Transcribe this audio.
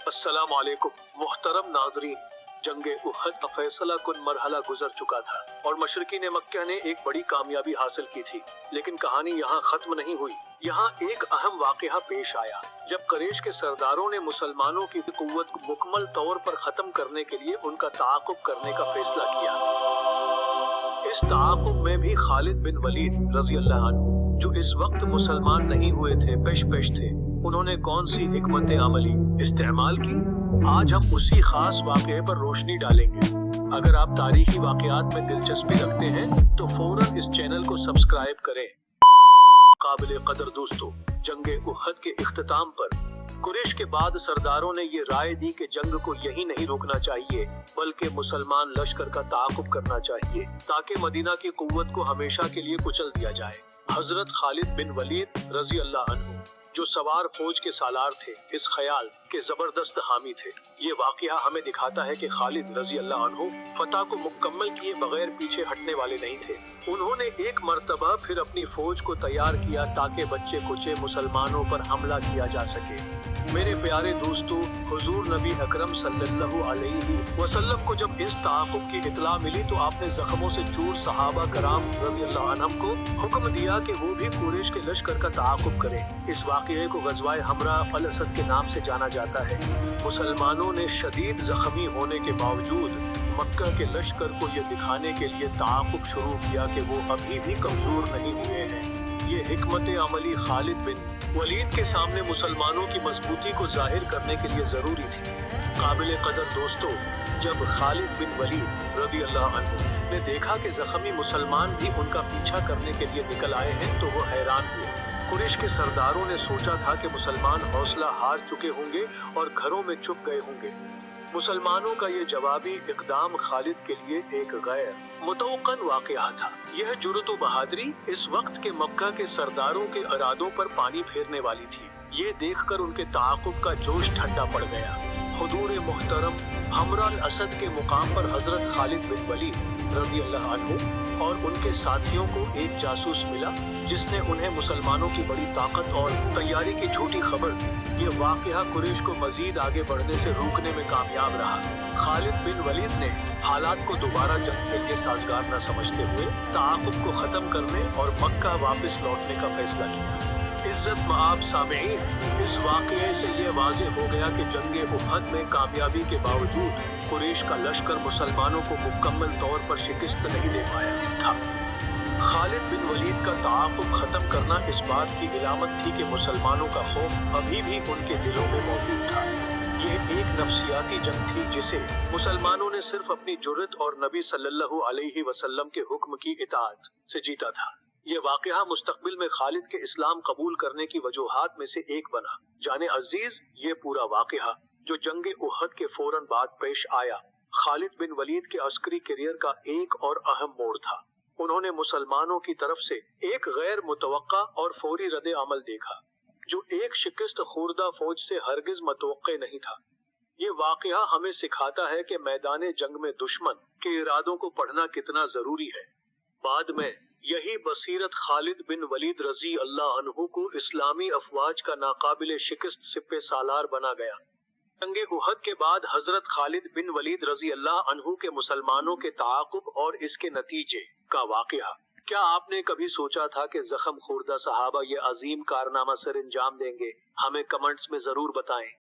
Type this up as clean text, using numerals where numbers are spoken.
अस्सलाम वालेकुम मुहतरम नाजरीन, जंगे उहद का फैसला कुन मरहला गुजर चुका था और मशरकीन मक्का ने एक बड़ी कामयाबी हासिल की थी। लेकिन कहानी यहाँ खत्म नहीं हुई। यहाँ एक अहम वाक़या पेश आया जब कुरैश के सरदारों ने मुसलमानों की कुव्वत को मुकम्मल तौर पर खत्म करने के लिए उनका ताक़ुब करने का फैसला किया। इस ताक़ुब में भी खालिद बिन वलीद रज़ी अल्लाह अन्हु, जो इस वक्त मुसलमान नहीं हुए थे, पेश थे। उन्होंने कौन सी हिकमत अमली इस्तेमाल की, आज हम उसी खास वाक़े पर रोशनी डालेंगे। अगर आप तारीखी वाक़यात में दिलचस्पी रखते हैं तो फौरन इस चैनल को सब्सक्राइब करें। काबिल कदर दोस्तों, जंगे उहद के इख्तिताम पर कुरैश के बाद सरदारों ने ये राय दी कि जंग को यही नहीं रोकना चाहिए बल्कि मुसलमान लश्कर का ताक़ुब करना चाहिए ताकि मदीना की कुव्वत को हमेशा के लिए कुचल दिया जाए। हजरत खालिद बिन वलीद रज़ी अल्लाह अन्हु, जो सवार फौज के सालार थे, इस ख्याल के जबरदस्त हामी थे। ये वाक़या हमें दिखाता है कि खालिद रज़ी अल्लाह अन्हु फतह को मुकम्मल किए बगैर पीछे हटने वाले नहीं थे। उन्होंने एक मर्तबा फिर अपनी फौज को तैयार किया ताकि बच्चे कुचे मुसलमानों पर हमला किया जा सके। मेरे प्यारे दोस्तों, हुजूर नबी अकरम सल्लल्लाहु अलैहि वसल्लम को जब इस ताक़ुब की इत्तला मिली तो आपने जख्मों से चूर सहाबा कराम रज़ी अल्लाह अन्हुम को हुक्म दिया कि वो भी कुरैश के लश्कर का ताक़ुब करें। इस वाक़ये को ग़ज़वाए हमरा अल असद के नाम से जाना जाता है। मुसलमानों ने शदीद जख्मी होने के बावजूद मक्का के लश्कर को ये दिखाने के लिए ताक़ुब शुरू किया कि वो अभी भी कमजोर नहीं हुए हैं। ये हिकमत अमली खालिद बिन वलीद के सामने मुसलमानों की मजबूती को जाहिर करने के लिए जरूरी थी। काबिल कदर दोस्तों, जब खालिद बिन वलीद रज़ी अल्लाह अन्हु ने देखा कि जख्मी मुसलमान भी उनका पीछा करने के लिए निकल आए हैं तो वो हैरान हुए। कुरैश के सरदारों ने सोचा था कि मुसलमान हौसला हार चुके होंगे और घरों में छुप गए होंगे। मुसलमानों का ये जवाबी इक़दाम खालिद के लिए एक गैर मुतवक्कन वाक़या था। यह जुर्रत व बहादुरी इस वक्त के मक्का के सरदारों के इरादों पर पानी फेरने वाली थी। ये देखकर उनके ताक़ुब का जोश ठंडा पड़ गया। हुजूर मुहतरम हमरा अल असद के मुकाम पर हजरत खालिद बिन वलीद रज़ी अल्लाह अन्हु और उनके साथियों को एक जासूस मिला जिसने उन्हें मुसलमानों की बड़ी ताकत और तैयारी की झूठी खबर। ये वाक़या कुरैश को मजीद आगे बढ़ने से रोकने में कामयाब रहा। खालिद बिन वलीद ने हालात को दोबारा जंग के लिए साजगार न समझते हुए ताक़ुब को ख़त्म करने और मक्का वापस लौटने का फैसला किया। इज्जत मआब सामीईन, इस वाक़ये से ये वाज़ेह हो गया कि जंगे उहद में कामयाबी के बावजूद कुरैश का लश्कर मुसलमानों को मुकम्मल तौर पर शिकस्त नहीं दे पाया था। खालिद बिन वलीद का ताक़ुब ख़त्म करना इस बात की इलामत थी कि मुसलमानों का खौफ अभी भी उनके दिलों में मौजूद था। ये एक नफ्सियाती जंग थी जिसे मुसलमानों ने सिर्फ अपनी जुर्रत और नबी सल्लल्लाहु अलैहि वसल्लम के हुक्म की इताअत से जीता था। ये वाक़या मुस्तक़बिल में खालिद के इस्लाम कबूल करने की वजूहात में से एक बना। जाने अजीज, ये पूरा वाक़या जो जंगे उहद के फौरन बाद पेश आया, खालिद बिन वलीद के अस्करी करियर का एक और अहम मोड़ था। उन्होंने मुसलमानों की तरफ से एक गैर मुतवक्का और फौरी रद्द अमल देखा जो एक शिकस्त खुर्दा फौज से हरगिज मुतवक्के नहीं था। ये वाक़या हमें सिखाता है कि मैदान जंग में दुश्मन के इरादों को पढ़ना कितना जरूरी है। बाद में यही बसीरत खालिद बिन वलीद रज़ी अल्लाह अन्हु को इस्लामी अफवाज का नाकाबिले शिकस्त सिपे सालार बना गया। जंगे उहद के बाद हजरत खालिद बिन वलीद रज़ी अल्लाह अन्हु के मुसलमानों के ताक़ुब और इसके नतीजे का वाक़या। क्या आपने कभी सोचा था कि जख्म खुर्दा सहाबा ये अजीम कारनामा सर अंजाम देंगे? हमें कमेंट्स में जरूर बताएं।